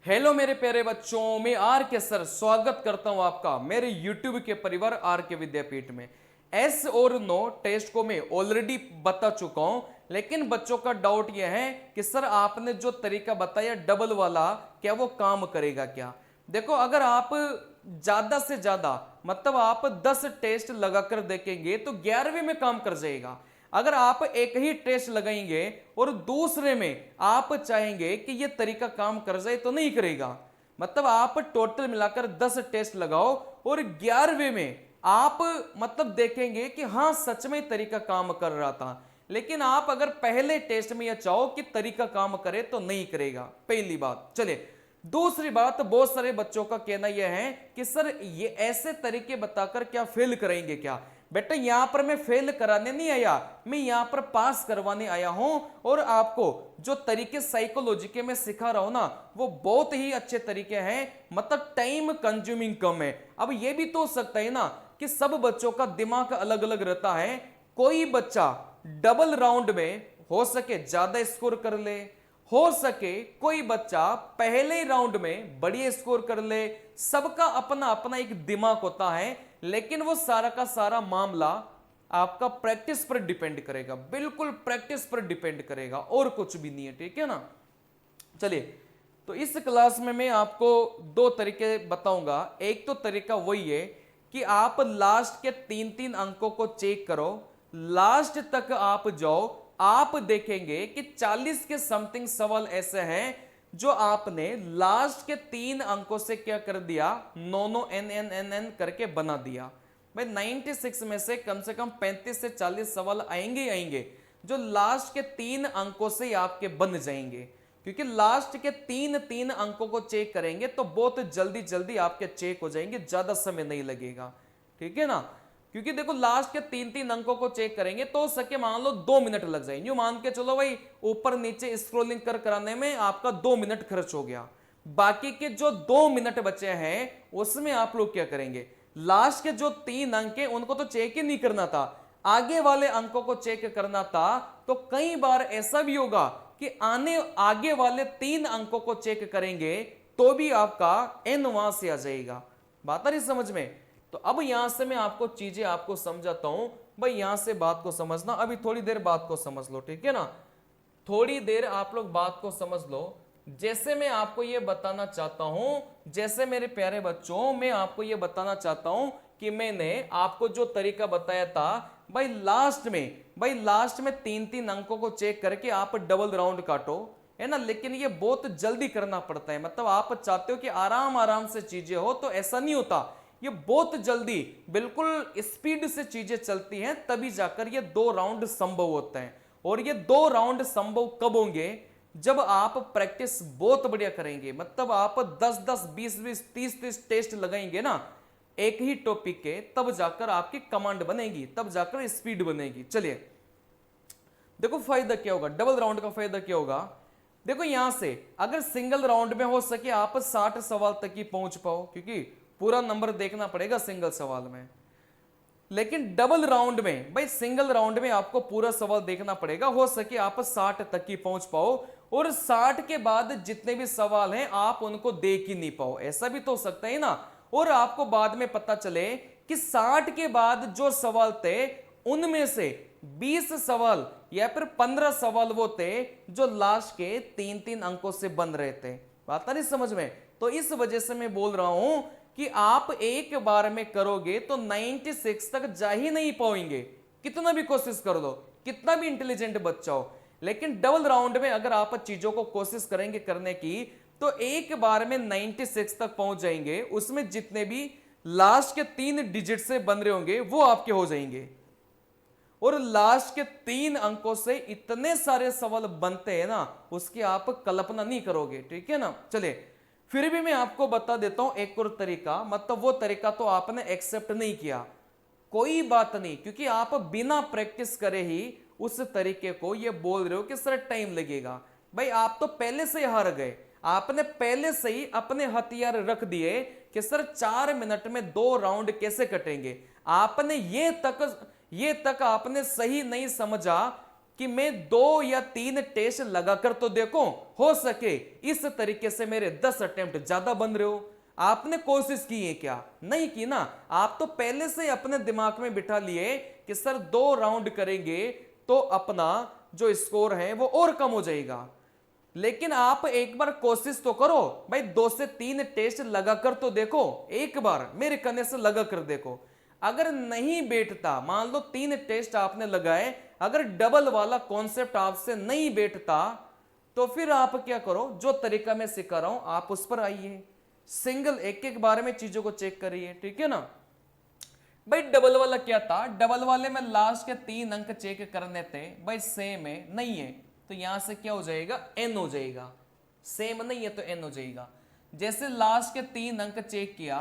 Hello मेरे प्यारे बच्चों, मैं आर के सर स्वागत करता हूं आपका मेरे यूट्यूब के परिवार आर के विद्यापीठ में। एस और नो टेस्ट को मैं ऑलरेडी बता चुका हूं, लेकिन बच्चों का डाउट यह है कि सर आपने जो तरीका बताया डबल वाला, क्या वो काम करेगा क्या। देखो, अगर आप ज्यादा से ज्यादा मतलब आप 10 टेस्ट लगाकर देखेंगे तो 11वें में काम कर जाएगा। अगर आप एक ही टेस्ट लगाएंगे और दूसरे में आप चाहेंगे कि यह तरीका काम कर जाए तो नहीं करेगा। मतलब आप टोटल मिलाकर 10 टेस्ट लगाओ और 11वें में आप मतलब देखेंगे कि हाँ सच में तरीका काम कर रहा था। लेकिन आप अगर पहले टेस्ट में यह चाहो कि तरीका काम करे तो नहीं करेगा, पहली बात। चलिए, दूसरी बात, बहुत सारे बच्चों का कहना यह है कि सर ये ऐसे तरीके बताकर क्या फेल करेंगे क्या। बेटा, यहां पर मैं फेल कराने नहीं आया, मैं यहां पर पास करवाने आया हूं। और आपको जो तरीके साइकोलॉजी के मैं सिखा रहा हूं ना, वो बहुत ही अच्छे तरीके हैं, मतलब टाइम कंज्यूमिंग कम है। अब ये भी तो हो सकता है ना कि सब बच्चों का दिमाग अलग अलग रहता है। कोई बच्चा डबल राउंड में हो सके ज्यादा स्कोर कर ले, हो सके कोई बच्चा पहले राउंड में बढ़िया स्कोर कर ले। सबका अपना अपना एक दिमाग होता है, लेकिन वो सारा का सारा मामला आपका प्रैक्टिस पर डिपेंड करेगा, बिल्कुल प्रैक्टिस पर डिपेंड करेगा, और कुछ भी नहीं है। ठीक है ना। चलिए, तो इस क्लास में मैं आपको दो तरीके बताऊंगा। एक तो तरीका वही है कि आप लास्ट के 3-3 अंकों को चेक करो, लास्ट तक आप जाओ, आप देखेंगे कि 40 के समथिंग सवाल ऐसे हैं जो आपने लास्ट के 3 अंकों से क्या कर दिया, no no N N N N करके बना दिया। भाई 96 में से कम 35 से 40 सवाल आएंगे ही आएंगे जो लास्ट के 3 अंकों से आपके बन जाएंगे, क्योंकि लास्ट के 3-3 अंकों को चेक करेंगे तो बहुत जल्दी जल्दी आपके चेक हो जाएंगे, ज्यादा समय नहीं लगेगा। ठीक है ना। क्योंकि देखो, लास्ट के 3-3 अंकों को चेक करेंगे तो सके मान लो 2 मिनट लग जाएंगे। यूं मान के चलो भाई, ऊपर नीचे स्क्रोलिंग कर कराने में आपका 2 मिनट खर्च हो गया। बाकी के जो 2 मिनट बचे हैं उसमें आप लोग क्या करेंगे, लास्ट के जो 3 अंक है उनको तो चेक ही नहीं करना था, आगे वाले अंकों को चेक करना था। तो कई बार ऐसा भी होगा कि आगे वाले 3 अंकों को चेक करेंगे तो भी आपका एन वहां से आ जाएगा। बात आ रही समझ में। तो अब यहां से मैं आपको चीजें आपको समझाता हूं। भाई यहां से बात को समझना, अभी थोड़ी देर बात को समझ लो। ठीक है ना। थोड़ी देर आप लोग बात को समझ लो। जैसे मैं आपको यह बताना चाहता हूं, जैसे मेरे प्यारे बच्चों, मैं आपको यह बताना चाहता हूं कि मैंने आपको जो तरीका बताया था, भाई लास्ट में 3-3 अंकों को चेक करके आप डबल राउंड काटो, है ना। लेकिन ये बहुत जल्दी करना पड़ता है, मतलब आप चाहते हो कि आराम आराम से चीजें हो, तो ऐसा नहीं होता। ये बहुत जल्दी बिल्कुल स्पीड से चीजें चलती हैं, तभी जाकर ये 2 राउंड संभव होते हैं। और ये 2 राउंड संभव कब होंगे, जब आप प्रैक्टिस बहुत बढ़िया करेंगे। मतलब आप 10-10, 20-20, 30-30 टेस्ट लगाएंगे ना एक ही टॉपिक के, तब जाकर आपकी कमांड बनेगी, तब जाकर स्पीड बनेगी। चलिए, देखो फायदा क्या होगा, डबल राउंड का फायदा क्या होगा। देखो, यहां से अगर सिंगल राउंड में हो सके आप 60 सवाल तक ही पहुंच पाओ, क्योंकि पूरा नंबर देखना पड़ेगा सिंगल सवाल में। लेकिन डबल राउंड में, भाई सिंगल राउंड में आपको पूरा सवाल देखना पड़ेगा, हो सके आप 60 तक ही पहुंच पाओ, और 60 के बाद जितने भी सवाल हैं आप उनको देख ही नहीं पाओ, ऐसा भी तो हो सकता है ना। और आपको बाद में पता चले कि 60 के बाद जो सवाल थे उनमें से 20 सवाल या फिर 15 सवाल वो थे जो लास्ट के 3-3 अंकों से बन रहे थे। बात नहीं समझ में। तो इस वजह से मैं बोल रहा हूं कि आप एक बार में करोगे तो 96 तक जा ही नहीं पाएंगे, कितना भी कोशिश कर दो, कितना भी इंटेलिजेंट बच्चा हो। लेकिन डबल राउंड में अगर आप चीजों को कोशिश करेंगे करने की, तो एक बार में 96 तक पहुंच जाएंगे, उसमें जितने भी लास्ट के 3 डिजिट से बन रहे होंगे वो आपके हो जाएंगे। और लास्ट के 3 अंकों से इतने सारे सवाल बनते हैं ना, उसकी आप कल्पना नहीं करोगे। ठीक है ना। चलिए, फिर भी मैं आपको बता देता हूं एक और तरीका, मतलब वो तरीका तो आपने एक्सेप्ट नहीं किया, कोई बात नहीं, क्योंकि आप बिना प्रैक्टिस करे ही उस तरीके को ये बोल रहे हो कि सर टाइम लगेगा। भाई आप तो पहले से हार गए, आपने पहले से ही अपने हथियार रख दिए कि सर 4 मिनट में 2 राउंड कैसे कटेंगे। आपने ये तक आपने सही नहीं समझा कि मैं 2 या 3 टेस्ट लगाकर तो देखो, हो सके इस तरीके से मेरे 10 अटेम्प्ट ज्यादा बन रहे हो। आपने कोशिश की है क्या? नहीं की ना। आप तो पहले से अपने दिमाग में बिठा लिए कि सर 2 राउंड करेंगे तो अपना जो स्कोर है वो और कम हो जाएगा। लेकिन आप एक बार कोशिश तो करो भाई, 2 से 3 टेस्ट लगाकर तो देखो, एक बार मेरे कहने से लगा कर देखो। अगर नहीं बैठता, मान लो 3 टेस्ट आपने लगाए, अगर डबल वाला कॉन्सेप्ट आपसे नहीं बैठता तो फिर आप क्या करो, जो तरीका मैं सिखा रहा हूं आप उस पर आइए, सिंगल एक एक बार में चीजों को चेक करिए, ठीक है ना। भाई डबल वाला क्या था, डबल वाले में लास्ट के 3 अंक चेक करने थे, भाई सेम है नहीं है तो यहां से क्या हो जाएगा, एन हो जाएगा। सेम नहीं है तो एन हो जाएगा। जैसे लास्ट के 3 अंक चेक किया,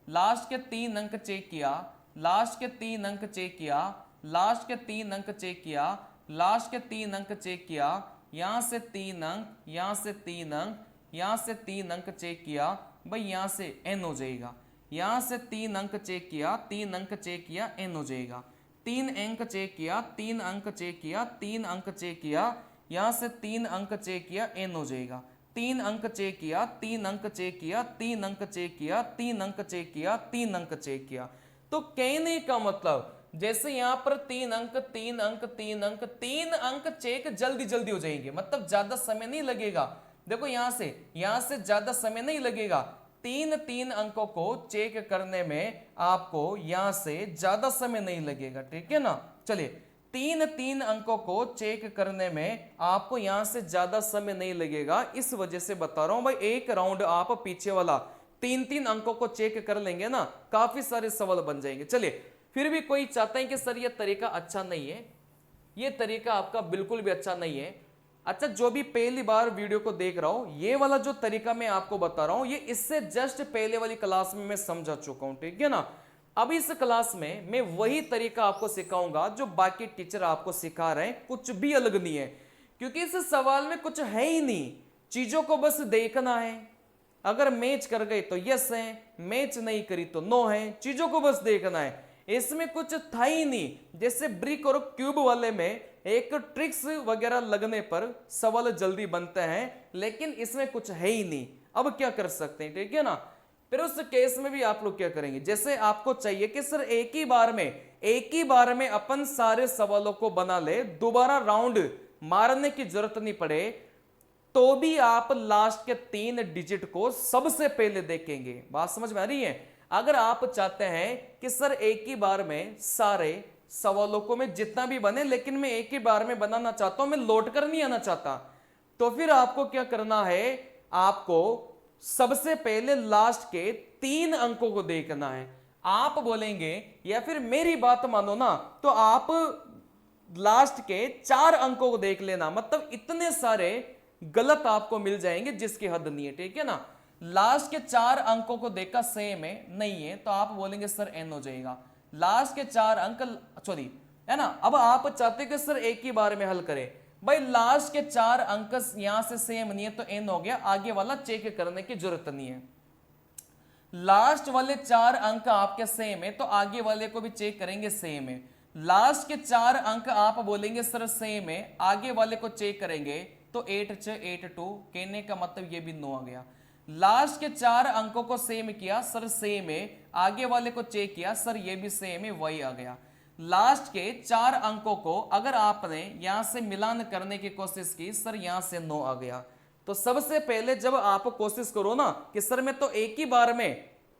लास्ट के 3 अंक चेक किया, लास्ट के 3 अंक चेक किया, लास्ट के 3 अंक चेक किया, लास्ट के 3 अंक चेक किया, यहां से 3 अंक, यहां से 3 अंक, यहां से 3 अंक चेक किया, भाई यहां से एन हो जाएगा। यहां से 3 अंक चेक किया, 3 अंक चेक किया, एन हो जाएगा। 3 अंक चेक किया, 3 अंक चेक किया, 3 अंक चेक किया, यहां से 3 अंक चेक किया, एन हो जाएगा। 3 अंक चेक किया, 3 अंक चेक किया, 3 अंक चेक किया, 3 अंक चेक किया, 3 अंक चेक किया। तो कहने का मतलब जैसे यहां पर 3 अंक 3 अंक 3 अंक 3 अंक चेक जल्दी जल्दी हो जाएंगे, मतलब ज्यादा समय नहीं लगेगा। देखो यहां से ज्यादा समय नहीं लगेगा। 3 अंकों को चेक करने में आपको यहां से ज्यादा समय नहीं लगेगा, ठीक है ना। चलिए 3 अंकों को चेक करने में आपको यहां से ज्यादा समय नहीं लगेगा, इस वजह से बता रहा हूं भाई। एक राउंड आप पीछे वाला 3 अंकों को चेक कर लेंगे ना, काफी सारे सवाल बन जाएंगे। चलिए फिर भी कोई चाहता है कि सर ये तरीका अच्छा नहीं है, ये तरीका आपका बिल्कुल भी अच्छा नहीं है। अच्छा, जो भी पहली बार वीडियो को देख रहा हूं, ये वाला जो तरीका मैं आपको बता रहा हूं, ये इससे जस्ट पहले वाली क्लास में मैं समझा चुका हूं, ठीक है ना। अब इस क्लास में मैं वही तरीका आपको सिखाऊंगा जो बाकी टीचर आपको सिखा रहे हैं, कुछ भी अलग नहीं है, क्योंकि इस सवाल में कुछ है ही नहीं, चीजों को बस देखना है। अगर मैच कर गए तो यस है, मैच नहीं करी तो नो है, चीजों को बस देखना है। इसमें कुछ था ही नहीं। जैसे ब्रिक और क्यूब वाले में एक ट्रिक्स वगैरह लगने पर सवाल जल्दी बनते हैं, लेकिन इसमें कुछ है ही नहीं। अब क्या कर सकते हैं, ठीक है ना। फिर उस केस में भी आप लोग क्या करेंगे, जैसे आपको चाहिए कि सर एक ही बार में अपन सारे सवालों को बना ले, दोबारा राउंड मारने की जरूरत नहीं पड़े, तो भी आप लास्ट के 3 डिजिट को सबसे पहले देखेंगे। बात समझ में आ रही है। अगर आप चाहते हैं कि सर एक ही बार में सारे सवालों को मैं जितना भी बने, लेकिन मैं एक ही बार में बनाना चाहता हूं, मैं लौट कर नहीं आना चाहता, तो फिर आपको क्या करना है, आपको सबसे पहले लास्ट के 3 अंकों को देखना है। आप बोलेंगे या फिर मेरी बात मानो ना, तो आप लास्ट के 4 अंकों को देख लेना, मतलब इतने सारे गलत आपको मिल जाएंगे जिसकी हद नहीं है, ठीक है ना। लास्ट के 4 अंकों को देखा सेम है नहीं है तो आप बोलेंगे सर एन हो जाएगा। लास्ट के 4 अंक सॉरी है ना। अब आप चाहते कि सर एक ही बार में हल करें, भाई लास्ट के 4 अंक यहां से सेम नहीं है तो एन हो गया, आगे वाला चेक करने की जरूरत नहीं है। लास्ट वाले 4 अंक आपके सेम है तो आगे वाले को भी चेक करेंगे सेम है। लास्ट के 4 अंक आप बोलेंगे सर सेम है, आगे वाले को चेक करेंगे तो 8 6 8 2, कहने का मतलब ये भी 9 आ गया। लास्ट के 4 अंकों को सेम किया, सर सेम है, आगे वाले को चेक किया, सर ये भी सेम है, वही आ गया। लास्ट के 4 अंकों को अगर आपने यहां से मिलान करने की कोशिश की, सर यहां से 9 आ गया। तो सबसे पहले जब आप कोशिश करो ना कि सर मैं तो एक ही बार में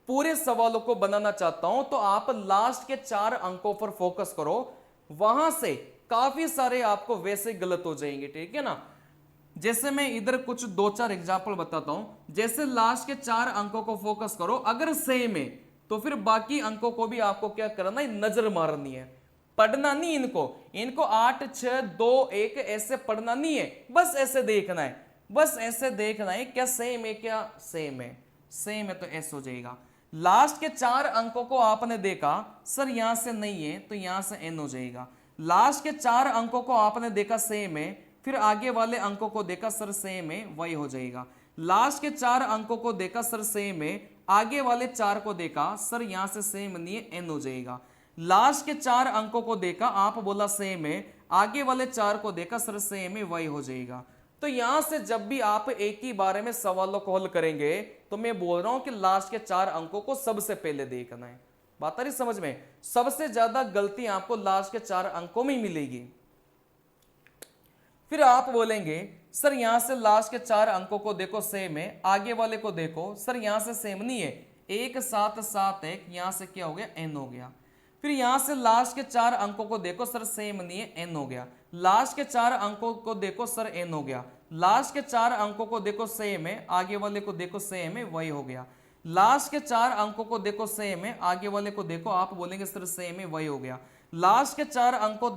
पूरे सवालों को बनाना चाहता हूं, तो आप लास्ट के 4 अंकों पर फोकस करो, वहां से काफी सारे आपको वैसे गलत हो जाएंगे, ठीक है ना। जैसे मैं इधर कुछ 2-4 एग्जाम्पल बताता हूं। जैसे लास्ट के 4 अंकों को फोकस करो, अगर सेम है तो फिर बाकी अंकों को भी आपको क्या करना है, नजर मारनी है, पढ़ना नहीं इनको 8 6 2 1 ऐसे पढ़ना नहीं है, बस ऐसे देखना है, बस ऐसे देखना है क्या सेम है, क्या सेम है, सेम है तो ऐसे हो जाएगा। लास्ट के 4 अंकों को आपने देखा, सर यहां से नहीं है तो यहां से एन हो जाएगा। लास्ट के 4 अंकों को आपने देखा सेम है, फिर आगे वाले अंकों को देखा सर सेम है, वही हो जाएगा। लास्ट के 4 अंकों को देखा सर सेम है, आगे वाले 4 को देखा सर यहां से सेम नहीं है, एन हो जाएगा। लास्ट के 4 अंकों को देखा, आप बोला सेम है, आगे वाले 4 को देखा सर सेम है, वही हो जाएगा। तो यहां से जब भी आप एक ही बारे में सवालों को हल करेंगे तो मैं बोल रहा हूं कि लास्ट के 4 अंकों को सबसे पहले देखना है। बात आ रही समझ में? सबसे ज्यादा गलती आपको लास्ट के 4 अंकों में ही मिलेगी। फिर आप बोलेंगे सर यहां से लास्ट के 4 अंकों को देखो सेम है, आगे वाले को देखो सर यहां से सेम नहीं है, 1 7 7 1, यहां से क्या हो गया n हो गया। फिर यहां से लास्ट के 4 अंकों को देखो सर सेम नहीं है, n हो गया। लास्ट के 4 अंकों को देखो सर n हो गया। लास्ट के 4 अंकों को देखो सेम है, आगे वाले को देखो सेम है, वही हो गया। लास्ट के 4 अंकों को देखो सेम है, आगे वाले को देखो, आप बोलेंगे सर सेम है, वही हो गया। लास्ट के 4 अंकों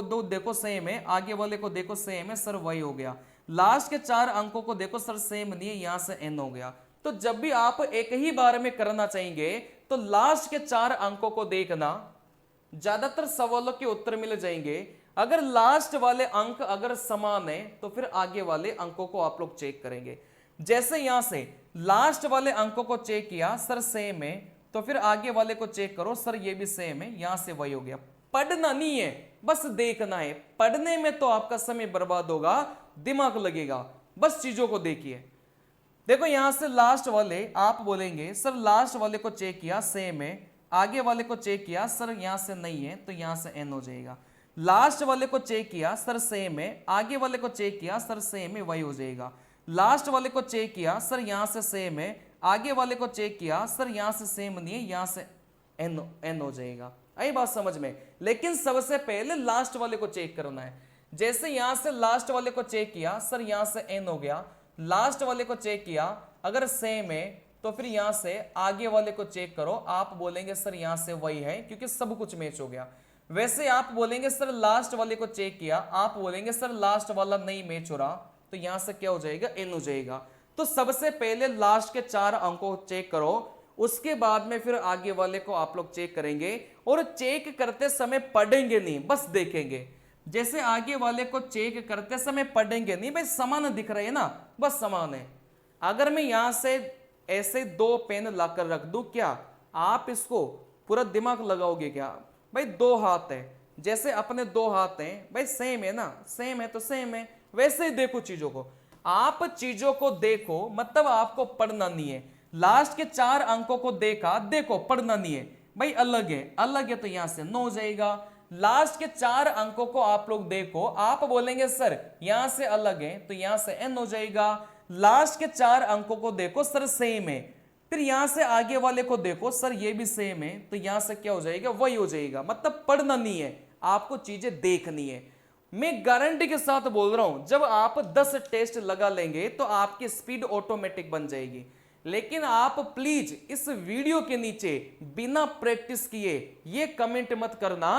को देखो सेम है, आगे वाले को देखो सेम है, सर वही हो गया। लास्ट के 4 अंकों को देखो सर सेम नहीं है, यहां से n हो गया। तो जब भी आप एक ही बार में करना चाहेंगे तो लास्ट के 4 अंकों को देखना, ज्यादातर सवालों के उत्तर मिल जाएंगे। अगर लास्ट वाले अंक अगर समान है तो फिर आगे वाले अंकों को आप लोग चेक करेंगे। जैसे यहां से लास्ट वाले अंकों को चेक किया सर सेम है, तो फिर आगे वाले को चेक करो सर ये भी सेम है, यहां से वही हो गया। पढ़ना नहीं है, बस देखना है। पढ़ने में तो आपका समय बर्बाद होगा, दिमाग लगेगा, बस चीजों को देखिए। देखो यहां से लास्ट वाले आप बोलेंगे सर लास्ट वाले को चेक किया सेम है, आगे वाले को चेक किया सर यहां से नहीं है, तो यहां से n हो जाएगा। लास्ट वाले को चेक किया सर सेम है, आगे वाले को चेक किया सर सेम है, वही हो जाएगा। लास्ट वाले को चेक किया सर यहां से सेम है, आगे वाले को चेक किया सर यहां से सेम नहीं है, यहां से n हो जाएगा। आई बात समझ में? लेकिन सबसे पहले लास्ट वाले को चेक करना है। जैसे यहां से लास्ट वाले को चेक किया सर यहां से n हो गया। लास्ट वाले को चेक किया, अगर सेम है तो फिर यहां से आगे वाले को चेक करो, आप बोलेंगे सर यहां से वही है, क्योंकि सब कुछ मैच हो गया। वैसे आप बोलेंगे सर लास्ट वाले को चेक किया, आप बोलेंगे सर लास्ट वाला नहीं मैच हो रहा, तो यहां से क्या हो जाएगा, n हो जाएगा। तो सबसे पहले लास्ट के 4 अंकों को चेक करो, उसके बाद में फिर आगे वाले को आप लोग चेक करेंगे। और चेक करते समय पढ़ेंगे नहीं, बस देखेंगे। जैसे आगे वाले को चेक करते समय पढ़ेंगे नहीं, भाई समान दिख रहे है ना, बस समान है। अगर मैं यहां से ऐसे 2 पेन लाकर रख दूं, क्या आप इसको पूरा दिमाग लगाओगे क्या? भाई 2 हाथ है, जैसे अपने 2 हाथ हैं, भाई सेम है ना, सेम है तो सेम है। वैसे ही देखो चीजों को, आप चीजों को देखो, मतलब आपको पढ़ना नहीं है। लास्ट के 4 अंकों को देखा, देखो पढ़ना नहीं है, भाई अलग है तो यहां से 9 हो जाएगा। लास्ट के 4 अंकों को आप लोग देखो, आप बोलेंगे सर यहां से अलग है, तो यहां से n हो जाएगा। लास्ट के 4 अंकों को देखो सर सेम है, फिर यहां से आगे वाले को देखो सर ये भी सेम है, तो यहां से क्या हो जाएगा, वही हो जाएगा। मतलब पढ़ना नहीं है, आपको चीजें देखनी है। मैं गारंटी के साथ बोल रहा हूं, जब आप 10 टेस्ट लगा लेंगे तो आपकी स्पीड ऑटोमेटिक बन जाएगी। लेकिन आप प्लीज इस वीडियो के नीचे बिना प्रैक्टिस किए ये कमेंट मत करना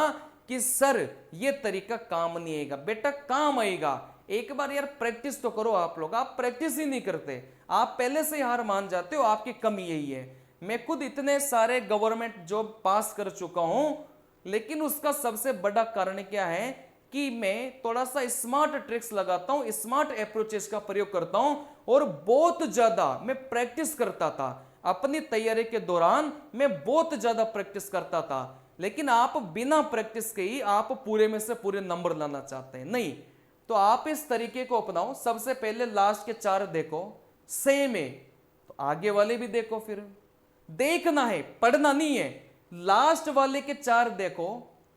कि सर ये तरीका काम नहीं आएगा। बेटा काम आएगा, एक बार यार प्रैक्टिस तो करो। आप लोग आप प्रैक्टिस ही नहीं करते, आप पहले से ही हार मान जाते हो, आपकी कमी यही है। मैं खुद इतने सारे गवर्नमेंट जॉब पास कर चुका हूं, लेकिन उसका सबसे बड़ा कारण क्या है कि मैं थोड़ा सा स्मार्ट ट्रिक्स लगाता हूं, स्मार्ट अप्रोचेस का प्रयोग करता हूं, और बहुत ज्यादा मैं प्रैक्टिस करता था। अपनी तैयारी के दौरान मैं बहुत ज्यादा प्रैक्टिस करता था। लेकिन आप बिना प्रैक्टिस के ही आप पूरे में से पूरे नंबर लाना चाहते हैं, नहीं। तो आप इस तरीके को अपनाओ। सबसे पहले लास्ट के 4 देखो, सेम है तो आगे वाले भी देखो, फिर देखना है, पढ़ना नहीं है। लास्ट वाले के 4 देखो,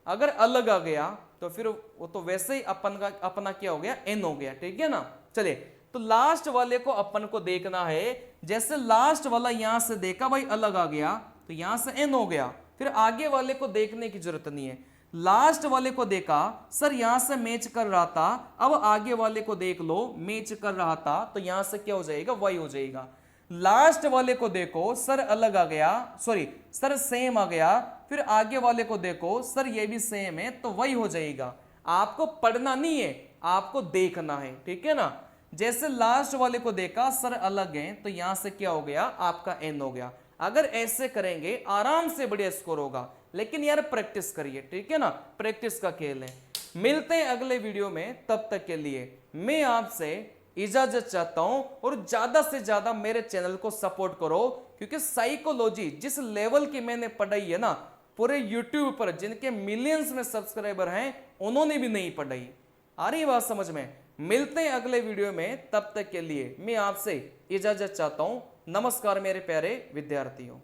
अगर अलग आ गया तो फिर वो तो वैसे ही अपना क्या हो गया, n हो गया, ठीक है ना। चलिए, तो लास्ट वाले को अपन को देखना है। जैसे लास्ट वाला यहां से देखा, भाई अलग आ गया, तो यहां से n हो गया, फिर आगे वाले को देखने की जरूरत नहीं है। लास्ट वाले को देखा, सर यहां से मैच कर रहा था, अब आगे वाले को देख लो, मैच कर रहा था, तो यहां से क्या हो जाएगा, y हो जाएगा। लास्ट वाले को देखो, सर अलग आ गया, सॉरी सर सेम आ गया, फिर आगे वाले को देखो, सर ये भी सेम है, तो वही हो जाएगा। आपको पढ़ना नहीं है, आपको देखना है, ठीक है ना। जैसे लास्ट वाले को देखा, सर अलग है, तो यहां से क्या हो गया, आपका n हो गया। अगर ऐसे करेंगे आराम से बढ़िया स्कोर होगा, लेकिन यार प्रैक्टिस करिए, ठीक है ना, प्रैक्टिस का खेल है। मिलते हैं अगले वीडियो में, तब तक के लिए मैं आपसे इजाजत चाहता हूं, और ज्यादा से ज्यादा मेरे चैनल को सपोर्ट करो, क्योंकि साइकोलॉजी जिस लेवल की मैंने पढ़ाई है ना, पूरे यूट्यूब पर जिनके मिलियंस में सब्सक्राइबर हैं उन्होंने भी नहीं पढ़ाई। आ रही बात समझ में? मिलते हैं अगले वीडियो में, तब तक के लिए मैं आपसे इजाजत चाहता हूं। नमस्कार मेरे प्यारे विद्यार्थियों।